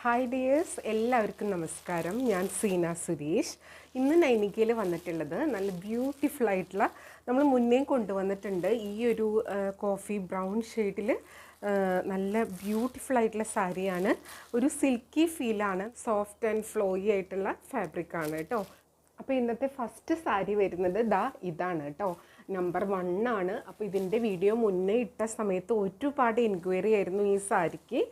Hi dears, എല്ലാവർക്കും നമസ്കാരം. ഞാൻ സീന സുരേഷ്. ഇന്ന് നൈനികയിൽ വന്നിട്ടുള്ളത് നല്ല ബ്യൂട്ടിഫുൾ ആയിട്ടുള്ള, നമ്മൾ മുന്നേ കൊണ്ടുവന്നിട്ടുണ്ട് ഈ ഒരു കോഫി ബ്രൗൺ ഷെയ്ഡിൽ നല്ല ബ്യൂട്ടിഫുൾ ആയിട്ടുള്ള സാരിയാണ്. ഒരു സിൽക്കി ഫീലാണ്, സോഫ്റ്റ് ആൻഡ് ഫ്ലോയി ആയിട്ടുള്ള ഫാബ്രിക്കാണ് കേട്ടോ. അപ്പോൾ ഇന്നത്തെ ഫസ്റ്റ് സാരി വരുന്നത് ഇതാണ് കേട്ടോ, നമ്പർ 1 ആണ്. അപ്പോൾ ഇതിൻ്റെ വീഡിയോ മുന്നേ ഇട്ട സമയത്ത് ഒരുപാട് എൻക്വയറി ആയിരുന്നു ഈ സാരിക്ക്.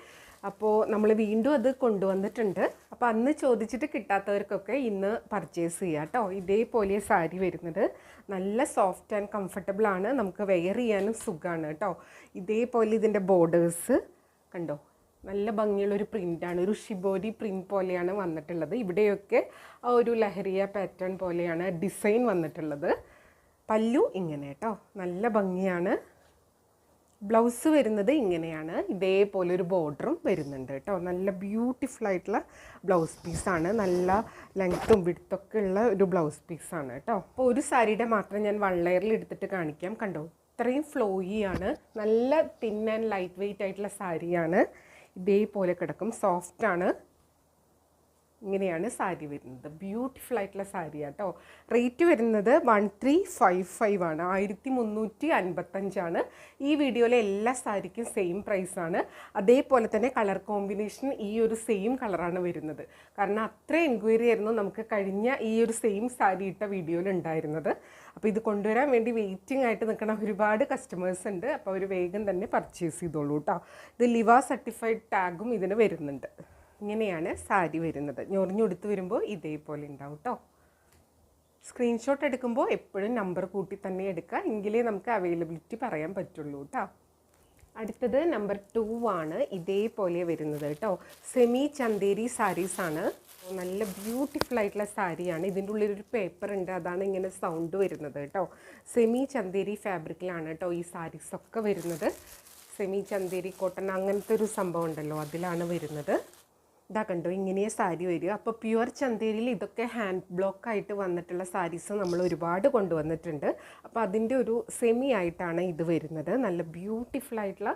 അപ്പോൾ നമ്മൾ വീണ്ടും അത് കൊണ്ടുവന്നിട്ടുണ്ട്. അപ്പോൾ അന്ന് ചോദിച്ചിട്ട് കിട്ടാത്തവർക്കൊക്കെ ഇന്ന് പർച്ചേസ് ചെയ്യാം കേട്ടോ. ഇതേപോലെ സാരി വരുന്നത് നല്ല സോഫ്റ്റ് ആൻഡ് കംഫർട്ടബിൾ ആണ്, നമുക്ക് വെയർ ചെയ്യാനും സുഖമാണ് കേട്ടോ. ഇതേപോലെ ഇതിൻ്റെ ബോർഡേഴ്സ് കണ്ടോ, നല്ല ഭംഗിയുള്ളൊരു പ്രിൻ്റാണ്, ഒരു ഷിബോരി പ്രിൻ്റ് പോലെയാണ് വന്നിട്ടുള്ളത്. ഇവിടെയൊക്കെ ആ ഒരു ലഹരിയ പാറ്റേൺ പോലെയാണ് ഡിസൈൻ വന്നിട്ടുള്ളത്. പല്ലു ഇങ്ങനെ കേട്ടോ, നല്ല ഭംഗിയാണ്. ബ്ലൗസ് വരുന്നത് ഇങ്ങനെയാണ്, ഇതേപോലെ ഒരു ബോർഡറും വരുന്നുണ്ട് കേട്ടോ. നല്ല ബ്യൂട്ടിഫുൾ ആയിട്ടുള്ള ബ്ലൗസ് പീസാണ്, നല്ല ലെങ്ത്തും വിഡ്ത്തൊക്കെ ഉള്ള ഒരു ബ്ലൗസ് പീസാണ് കേട്ടോ. അപ്പോൾ ഒരു സാരിയുടെ മാത്രം ഞാൻ 1 ലെയറിൽ എടുത്തിട്ട് കാണിക്കാം. കണ്ടോ, ഇത്രയും ഫ്ലോയി ആണ്, നല്ല തിൻ ആൻഡ് ലൈറ്റ് വെയ്റ്റ് ആയിട്ടുള്ള സാരിയാണ്. ഇതേപോലെ കിടക്കും, സോഫ്റ്റ് ആണ്. ഇങ്ങനെയാണ് സാരി വരുന്നത്, ബ്യൂട്ടിഫുൾ ആയിട്ടുള്ള സാരി കേട്ടോ. റേറ്റ് വരുന്നത് 1355 ആണ്, 1355 ആണ്. ഈ വീഡിയോയിലെ എല്ലാ സാരിക്കും സെയിം പ്രൈസാണ്. അതേപോലെ തന്നെ കളർ കോമ്പിനേഷൻ ഈ ഒരു സെയിം കളറാണ് വരുന്നത്. കാരണം അത്ര എൻക്വയറി ആയിരുന്നു നമുക്ക് കഴിഞ്ഞ ഈ ഒരു സെയിം സാരി ഇട്ട വീഡിയോയിൽ ഉണ്ടായിരുന്നത്. അപ്പോൾ ഇത് കൊണ്ടുവരാൻ വേണ്ടി വെയിറ്റിംഗ് ആയിട്ട് നിൽക്കുന്ന ഒരുപാട് കസ്റ്റമേഴ്സ് ഉണ്ട്. അപ്പോൾ അവർ വേഗം തന്നെ പർച്ചേസ് ചെയ്തോളൂ കേട്ടോ. ഇത് ലിവ സർട്ടിഫൈഡ് ടാഗും ഇതിന് വരുന്നുണ്ട്. ഇങ്ങനെയാണ് സാരി വരുന്നത്. ഞൊറിഞ്ഞുടുത്ത് വരുമ്പോൾ ഇതേപോലെ ഉണ്ടാവും കേട്ടോ. സ്ക്രീൻഷോട്ട് എടുക്കുമ്പോൾ എപ്പോഴും നമ്പർ കൂട്ടി തന്നെ എടുക്കുക, എങ്കിലേ നമുക്ക് അവൈലബിലിറ്റി പറയാൻ പറ്റുള്ളൂ കേട്ടോ. അടുത്തത് നമ്പർ 2 ആണ്, ഇതേപോലെ വരുന്നത് കേട്ടോ. സെമി ചന്തേരി സാരീസാണ്, നല്ല ബ്യൂട്ടിഫുൾ ആയിട്ടുള്ള സാരിയാണ്. ഇതിൻ്റെ ഉള്ളിലൊരു പേപ്പർ ഉണ്ട്, അതാണ് ഇങ്ങനെ സൗണ്ട് വരുന്നത് കേട്ടോ. സെമി ചന്തേരി ഫാബ്രിക്കിലാണ് കേട്ടോ ഈ സാരീസൊക്കെ വരുന്നത്. സെമി ചന്തേരി കോട്ടൺ അങ്ങനത്തെ ഒരു സംഭവം ഉണ്ടല്ലോ, അതിലാണ് വരുന്നത്. ഇതാ കണ്ടോ, ഇങ്ങനെ സാരി വരിക. അപ്പോൾ പ്യുവർ ചന്തേരിയിൽ ഇതൊക്കെ ഹാൻഡ് ബ്ലോക്ക് ആയിട്ട് വന്നിട്ടുള്ള സാരീസ് നമ്മൾ ഒരുപാട് കൊണ്ടുവന്നിട്ടുണ്ട്. അപ്പോൾ അതിൻ്റെ ഒരു സെമി ആയിട്ടാണ് ഇത് വരുന്നത്. നല്ല ബ്യൂട്ടിഫുൾ ആയിട്ടുള്ള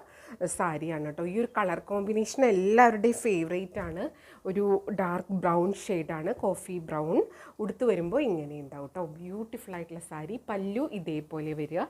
സാരിയാണ് കേട്ടോ. ഈ ഒരു കളർ കോമ്പിനേഷൻ എല്ലാവരുടെയും ഫേവറേറ്റ് ആണ്. ഒരു ഡാർക്ക് ബ്രൗൺ ഷെയ്ഡാണ്, കോഫി ബ്രൗൺ. ഉടുത്ത് വരുമ്പോൾ ഇങ്ങനെ ഉണ്ടാവും കേട്ടോ, ബ്യൂട്ടിഫുൾ ആയിട്ടുള്ള സാരി. പല്ലു ഇതേപോലെ വരിക.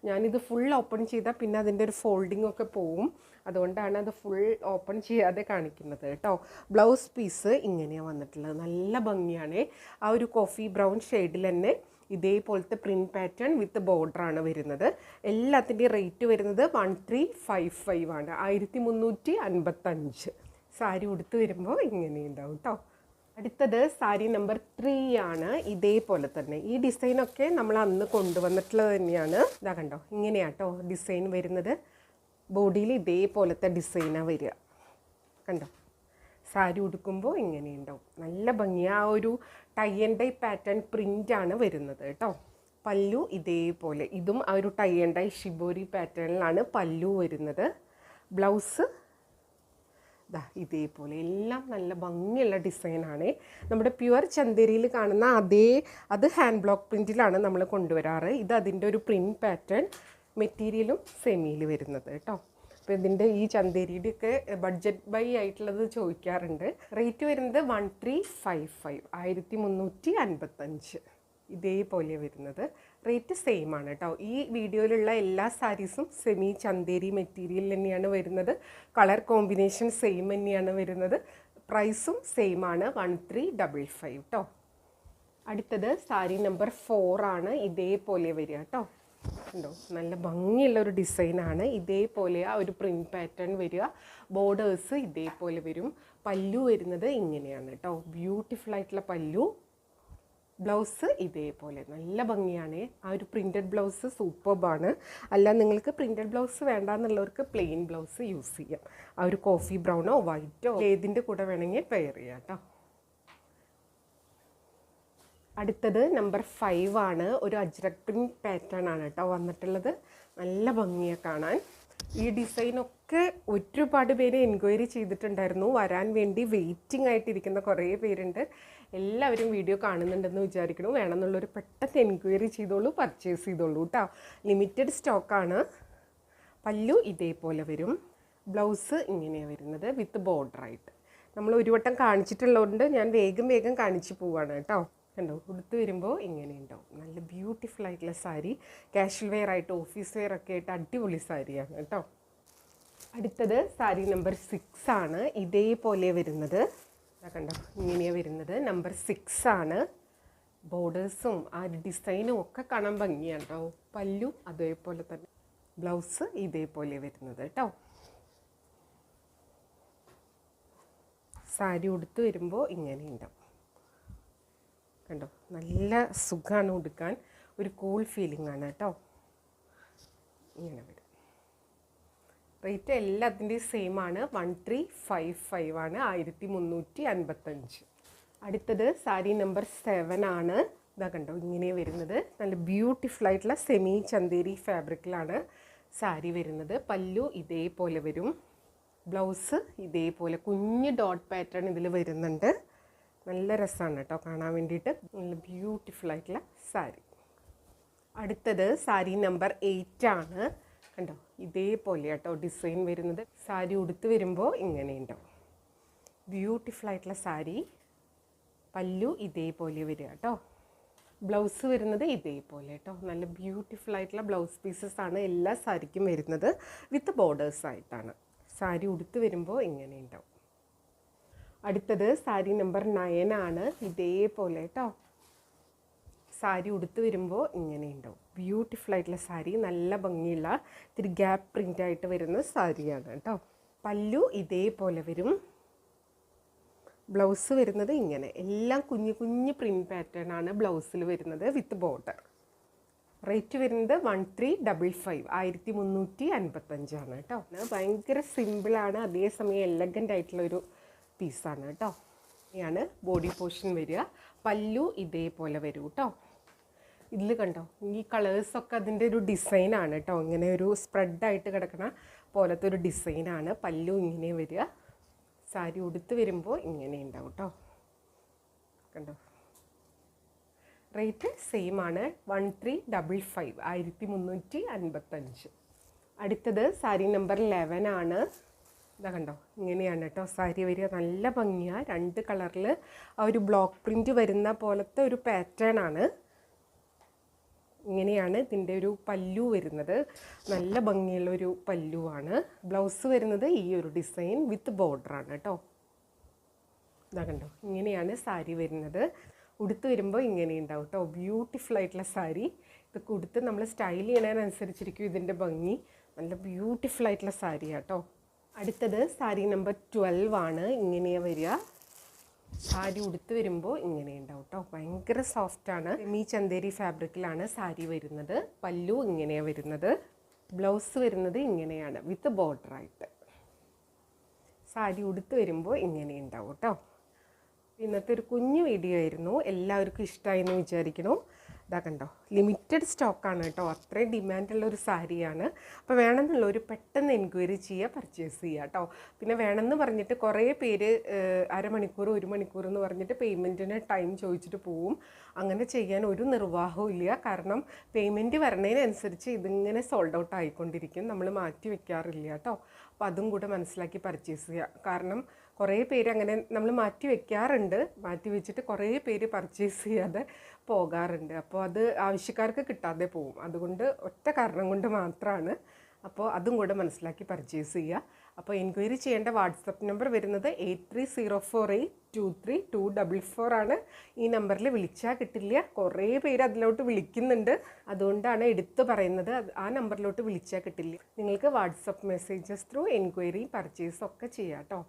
ഞാനിത് ഫുൾ ഓപ്പൺ ചെയ്താൽ പിന്നെ അതിൻ്റെ ഒരു ഫോൾഡിംഗ് ഒക്കെ പോവും, അതുകൊണ്ടാണ് അത് ഫുൾ ഓപ്പൺ ചെയ്യാതെ കാണിക്കുന്നത് കേട്ടോ. ബ്ലൗസ് പീസ് ഇങ്ങനെയാണ് വന്നിട്ടുള്ളത്, നല്ല ഭംഗിയാണ്. ആ ഒരു കോഫി ബ്രൗൺ ഷെയ്ഡിൽ തന്നെ ഇതേപോലത്തെ പ്രിൻറ്റ് പാറ്റേൺ വിത്ത് ബോർഡറാണ് വരുന്നത്. എല്ലാത്തിൻ്റെയും റേറ്റ് വരുന്നത് 1355 ആണ്, 1355. സാരി ഉടുത്ത് വരുമ്പോൾ ഇങ്ങനെ ഉണ്ടാവും കേട്ടോ. അടുത്തത് സാരി നമ്പർ 3 ആണ്, ഇതേപോലെ തന്നെ. ഈ ഡിസൈനൊക്കെ നമ്മൾ അന്ന് കൊണ്ടുവന്നിട്ടുള്ളത് തന്നെയാണ്. ഇതാ കണ്ടോ, ഇങ്ങനെയാട്ടോ ഡിസൈൻ വരുന്നത്. ബോഡിയിൽ ഇതേപോലത്തെ ഡിസൈനാണ് വരിക, കണ്ടോ. സാരി ഉടുക്കുമ്പോൾ ഇങ്ങനെ ഉണ്ടാവും, നല്ല ഭംഗിയാണ്. ആ ഒരു ടൈ ആൻഡ് ഡൈ പാറ്റേൺ പ്രിൻ്റാണ് വരുന്നത് കേട്ടോ. പല്ലു ഇതേപോലെ, ഇതും ആ ഒരു ടൈ ആൻഡ് ഡൈ ഷിബോരി പാറ്റേണിലാണ് പല്ലു വരുന്നത്. ബ്ലൗസ് ഇതേപോലെ, എല്ലാം നല്ല ഭംഗിയുള്ള ഡിസൈനാണ്. നമ്മുടെ പ്യുവർ ചന്തേരിയിൽ കാണുന്ന അത് ഹാൻഡ് ബ്ലോക്ക് പ്രിൻറ്റിലാണ് നമ്മൾ കൊണ്ടുവരാറ്. ഇത് അതിൻ്റെ ഒരു പ്രിൻറ്റ് പാറ്റേൺ, മെറ്റീരിയലും സെമിയിൽ വരുന്നത് കേട്ടോ. അപ്പോൾ ഇതിൻ്റെ ഈ ചന്തേരിയുടെയൊക്കെ ബഡ്ജറ്റ് ബൈ ആയിട്ടുള്ളത് ചോദിക്കാറുണ്ട്. റേറ്റ് വരുന്നത് 1355, 1355. ഇതേപോലെ വരുന്നത്. റേറ്റ് സെയിം ആണ് കേട്ടോ. ഈ വീഡിയോയിലുള്ള എല്ലാ സാരീസും സെമി ചന്തേരി മെറ്റീരിയൽ തന്നെയാണ് വരുന്നത്. കളർ കോമ്പിനേഷൻ സെയിം തന്നെയാണ് വരുന്നത്. പ്രൈസും സെയിം ആണ്, 1355 കേട്ടോ. അടുത്തത് സാരി നമ്പർ 4 ആണ്, ഇതേപോലെ വരിക കേട്ടോ. ഉണ്ടോ, നല്ല ഭംഗിയുള്ള ഒരു ഡിസൈനാണ്. ഇതേപോലെ ആ ഒരു പ്രിൻറ്റ് പാറ്റേൺ വരിക. ബോർഡേഴ്സ് ഇതേപോലെ വരും. പല്ലു വരുന്നത് ഇങ്ങനെയാണ് കേട്ടോ, ബ്യൂട്ടിഫുൾ ആയിട്ടുള്ള പല്ലു. ബ്ലൗസ് ഇതേപോലെ, നല്ല ഭംഗിയാണ്. ആ ഒരു പ്രിൻറ്റഡ് ബ്ലൗസ് സൂപ്പർബാണ്. അല്ല, നിങ്ങൾക്ക് പ്രിൻറ്റഡ് ബ്ലൗസ് വേണ്ടാന്നുള്ളവർക്ക് പ്ലെയിൻ ബ്ലൗസ് യൂസ് ചെയ്യാം. ആ ഒരു കോഫി ബ്രൗണോ വൈറ്റോ ഏതിൻ്റെ കൂടെ വേണമെങ്കിൽ പെയർ ചെയ്യാം കേട്ടോ. അടുത്തത് നമ്പർ 5 ആണ്, ഒരു അജ്രക് പ്രിൻറ്റ് പാറ്റേൺ ആണ് കേട്ടോ വന്നിട്ടുള്ളത്. നല്ല ഭംഗിയാണ് കാണാൻ. ഈ ഡിസൈനൊക്കെ ഒരുപാട് പേര് എൻക്വയറി ചെയ്തിട്ടുണ്ടായിരുന്നു, വരാൻ വേണ്ടി വെയിറ്റിംഗ് ആയിട്ടിരിക്കുന്ന കുറേ പേരുണ്ട്. എല്ലാവരും വീഡിയോ കാണുന്നുണ്ടെന്ന് വിചാരിക്കണം. വേണമെന്നുള്ളൊരു പെട്ടെന്ന് എൻക്വയറി ചെയ്തോളൂ, പർച്ചേസ് ചെയ്തോളൂ കേട്ടോ. ലിമിറ്റഡ് സ്റ്റോക്കാണ്. പല്ലു ഇതേപോലെ വരും. ബ്ലൗസ് ഇങ്ങനെയാണ് വരുന്നത്, വിത്ത് ബോർഡറായിട്ട്. നമ്മൾ ഒരു വട്ടം കാണിച്ചിട്ടുള്ളതുകൊണ്ട് ഞാൻ വേഗം കാണിച്ചു പോവാണ് കേട്ടോ. കണ്ടോ, ഉടുത്ത് വരുമ്പോൾ ഇങ്ങനെ ഉണ്ടാവും. നല്ല ബ്യൂട്ടിഫുൾ ആയിട്ടുള്ള സാരി, കാഷ്വൽ വെയർ ആയിട്ട് ഓഫീസ് വെയർ ഒക്കെ ആയിട്ട് അടിപൊളി സാരിയാണ് കേട്ടോ. അടുത്തത് സാരി നമ്പർ 6 ആണ്. ഇതേപോലെ വരുന്നത് കണ്ടോ, ഇങ്ങനെയാണ് വരുന്നത്. നമ്പർ 6 ആണ്. ബോർഡേഴ്സും ആ ഡിസൈനും ഒക്കെ കാണാൻ ഭംഗിയാണ് കേട്ടോ. പല്ലു അതേപോലെ തന്നെ, ബ്ലൗസ് ഇതേപോലെ വരുന്നത് കേട്ടോ. സാരി ഉടുത്ത് വരുമ്പോൾ ഇങ്ങനെ ഉണ്ടാവും. കണ്ടോ, നല്ല സുഖമാണ് ഉടുക്കാൻ, ഒരു കൂൾ ഫീലിംഗ് ആണ് കേട്ടോ. ഇങ്ങനെ വരും. റേറ്റ് എല്ലാത്തിൻ്റെയും സെയിം ആണ്. 1355 ആണ്, 1355. അടുത്തത് സാരി നമ്പർ 7 ആണ്. ഇതാ കണ്ടോ, ഇങ്ങനെ വരുന്നത്. നല്ല ബ്യൂട്ടിഫുൾ ആയിട്ടുള്ള സെമി ചന്തേരി ഫാബ്രിക്കിലാണ് സാരി വരുന്നത്. പല്ലു ഇതേപോലെ വരും. ബ്ലൗസ് ഇതേപോലെ കുഞ്ഞ് ഡോട്ട് പാറ്റേൺ ഇതിൽ വരുന്നുണ്ട്. നല്ല രസമാണ് കേട്ടോ കാണാൻ വേണ്ടിയിട്ട്. നല്ല ബ്യൂട്ടിഫുൾ ആയിട്ടുള്ള സാരി. അടുത്തത് സാരി നമ്പർ 8 ആണ്. കണ്ടോ, ഇതേപോലെ കേട്ടോ ഡിസൈൻ വരുന്നത്. സാരി ഉടുത്ത് വരുമ്പോൾ ഇങ്ങനെ ഉണ്ടാവും. ബ്യൂട്ടിഫുൾ ആയിട്ടുള്ള സാരി. പല്ലു ഇതേപോലെ വരിക കേട്ടോ. ബ്ലൗസ് വരുന്നത് ഇതേപോലെ കേട്ടോ. നല്ല ബ്യൂട്ടിഫുൾ ആയിട്ടുള്ള ബ്ലൗസ് പീസസ് ആണ് എല്ലാ സാരിക്കും വരുന്നത്. വിത്ത് ബോർഡേഴ്സ് ആയിട്ടാണ്. സാരി ഉടുത്ത് വരുമ്പോൾ ഇങ്ങനെ ഉണ്ടാവും. അടുത്തത് സാരി നമ്പർ 9 ആണ്. ഇതേപോലെ കേട്ടോ. സാരി ഉടുത്ത് വരുമ്പോൾ ഇങ്ങനെ ഉണ്ടാവും. ബ്യൂട്ടിഫുൾ ആയിട്ടുള്ള സാരി, നല്ല ഭംഗിയുള്ള ഇത്തിരി ഗ്യാപ്പ് പ്രിൻ്റ് ആയിട്ട് വരുന്ന സാരിയാണ് കേട്ടോ. പല്ലു ഇതേപോലെ വരും. ബ്ലൗസ് വരുന്നത് ഇങ്ങനെ. എല്ലാം കുഞ്ഞു പ്രിൻ്റ് പാറ്റേൺ ആണ് ബ്ലൗസിൽ വരുന്നത് വിത്ത് ബോർഡർ. റേറ്റ് വരുന്നത് 1355, 1355 ആണ് കേട്ടോ. ഭയങ്കര സിമ്പിളാണ്, അതേസമയം എലഗൻ്റ് ആയിട്ടുള്ളൊരു പീസാണ് കേട്ടോ. ഇങ്ങനെയാണ് ബോഡി പോർഷൻ വരിക. പല്ലു ഇതേപോലെ വരും കേട്ടോ. ഇതിൽ കണ്ടോ, ഈ കളേഴ്സൊക്കെ അതിൻ്റെ ഒരു ഡിസൈനാണ് കേട്ടോ. ഇങ്ങനെ ഒരു സ്പ്രെഡായിട്ട് കിടക്കണ പോലത്തെ ഒരു ഡിസൈനാണ്. പല്ലു ഇങ്ങനെ വരിക. സാരി ഉടുത്ത് വരുമ്പോൾ ഇങ്ങനെ ഉണ്ടാവും കേട്ടോ. കണ്ടോ, റേറ്റ് സെയിം ആണ്. 1355, 1355. അടുത്തത് സാരി നമ്പർ 11 ആണ്. ഇതാ കണ്ടോ, ഇങ്ങനെയാണ് കേട്ടോ സാരി വരിക. നല്ല ഭംഗിയാണ്. 2 കളറിൽ ആ ഒരു ബ്ലോക്ക് പ്രിൻ്റ് വരുന്ന പോലത്തെ ഒരു പാറ്റേൺ ആണ്. ഇങ്ങനെയാണ് ഇതിൻ്റെ ഒരു പല്ലു വരുന്നത്. നല്ല ഭംഗിയുള്ളൊരു പല്ലുവാണ്. ബ്ലൗസ് വരുന്നത് ഈ ഒരു ഡിസൈൻ വിത്ത് ബോർഡറാണ് കേട്ടോ. ഇതാ കണ്ടോ, ഇങ്ങനെയാണ് സാരി വരുന്നത്. ഉടുത്ത് വരുമ്പോൾ ഇങ്ങനെ ഉണ്ടാവും കേട്ടോ. ബ്യൂട്ടിഫുൾ ആയിട്ടുള്ള സാരി. ഇതൊക്കെ ഉടുത്ത് നമ്മൾ സ്റ്റൈൽ ചെയ്യണതിനനുസരിച്ചിരിക്കും ഇതിൻ്റെ ഭംഗി. നല്ല ബ്യൂട്ടിഫുൾ ആയിട്ടുള്ള സാരിയാണ് കേട്ടോ. അടുത്തത് സാരി നമ്പർ 12 ആണ്. ഇങ്ങനെയാണ് വരിക. സാരി ഉടുത്ത് വരുമ്പോൾ ഇങ്ങനെ ഉണ്ടാവും കേട്ടോ. ഭയങ്കര സോഫ്റ്റാണ്. സെമി ചന്തേരി ഫാബ്രിക്കിലാണ് സാരി വരുന്നത്. പല്ലു ഇങ്ങനെയാണ് വരുന്നത്. ബ്ലൗസ് വരുന്നത് ഇങ്ങനെയാണ് വിത്ത് ബോർഡറായിട്ട്. സാരി ഉടുത്ത് വരുമ്പോൾ ഇങ്ങനെ ഉണ്ടാവും കേട്ടോ. ഇന്നത്തെ ഒരു കുഞ്ഞു വീഡിയോ ആയിരുന്നു. എല്ലാവർക്കും ഇഷ്ടമായി എന്ന് വിചാരിക്കുന്നു. ഇതാ കണ്ടോ, ലിമിറ്റഡ് സ്റ്റോക്കാണ് കേട്ടോ. അത്രയും ഡിമാൻഡുള്ളൊരു സാരിയാണ്. അപ്പോൾ വേണമെന്നുള്ളൊരു പെട്ടെന്ന് എൻക്വയറി ചെയ്യുക, പർച്ചേസ് ചെയ്യുക കേട്ടോ. പിന്നെ വേണമെന്ന് പറഞ്ഞിട്ട് കുറേ പേര് അരമണിക്കൂർ 1 മണിക്കൂർ എന്ന് പറഞ്ഞിട്ട് പേയ്മെൻറ്റിന് ടൈം ചോദിച്ചിട്ട് പോവും. അങ്ങനെ ചെയ്യാൻ ഒരു നിർവാഹവും ഇല്ല. കാരണം പേയ്മെൻറ്റ് വരണതിനനുസരിച്ച് ഇതിങ്ങനെ സോൾഡ് ഔട്ട് ആയിക്കൊണ്ടിരിക്കും. നമ്മൾ മാറ്റി വെക്കാറില്ല കേട്ടോ. അപ്പോൾ അതും കൂടെ മനസ്സിലാക്കി പർച്ചേസ് ചെയ്യുക. കാരണം കുറേ പേര് അങ്ങനെ നമ്മൾ മാറ്റി വെക്കാറുണ്ട്. മാറ്റി വെച്ചിട്ട് കുറേ പേര് പർച്ചേസ് ചെയ്യാതെ പോകാറുണ്ട്. അപ്പോൾ അത് ആവശ്യക്കാർക്ക് കിട്ടാതെ പോവും. അതുകൊണ്ട് ഒറ്റ കാരണം കൊണ്ട് മാത്രമാണ്. അപ്പോൾ അതും കൂടെ മനസ്സിലാക്കി പർച്ചേസ് ചെയ്യുക. അപ്പോൾ എൻക്വയറി ചെയ്യേണ്ട വാട്സപ്പ് നമ്പർ വരുന്നത് 8304823244 ആണ്. ഈ നമ്പറിൽ വിളിച്ചാൽ കിട്ടില്ല. കുറേ പേര് അതിലോട്ട് വിളിക്കുന്നുണ്ട്. അതുകൊണ്ടാണ് എടുത്ത് പറയുന്നത്. ആ നമ്പറിലോട്ട് വിളിച്ചാൽ കിട്ടില്ല. നിങ്ങൾക്ക് WhatsApp messages through enquiry purchase ഒക്കെ ചെയ്യാം കേട്ടോ.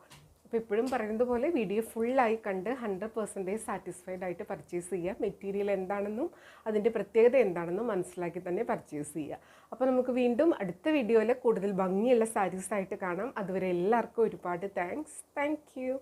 അപ്പോൾ എപ്പോഴും പറയുന്നത് പോലെ വീഡിയോ ഫുള്ളായി കണ്ട് 100% സാറ്റിസ്ഫൈഡ് ആയിട്ട് പർച്ചേസ് ചെയ്യുക. മെറ്റീരിയൽ എന്താണെന്നും അതിൻ്റെ പ്രത്യേകത എന്താണെന്നും മനസ്സിലാക്കി തന്നെ പർച്ചേസ് ചെയ്യുക. അപ്പോൾ നമുക്ക് വീണ്ടും അടുത്ത വീഡിയോയിൽ കൂടുതൽ ഭംഗിയുള്ള സാരീസായിട്ട് കാണാം. അതുവരെ എല്ലാവർക്കും ഒരുപാട് താങ്ക്സ്. Thank you.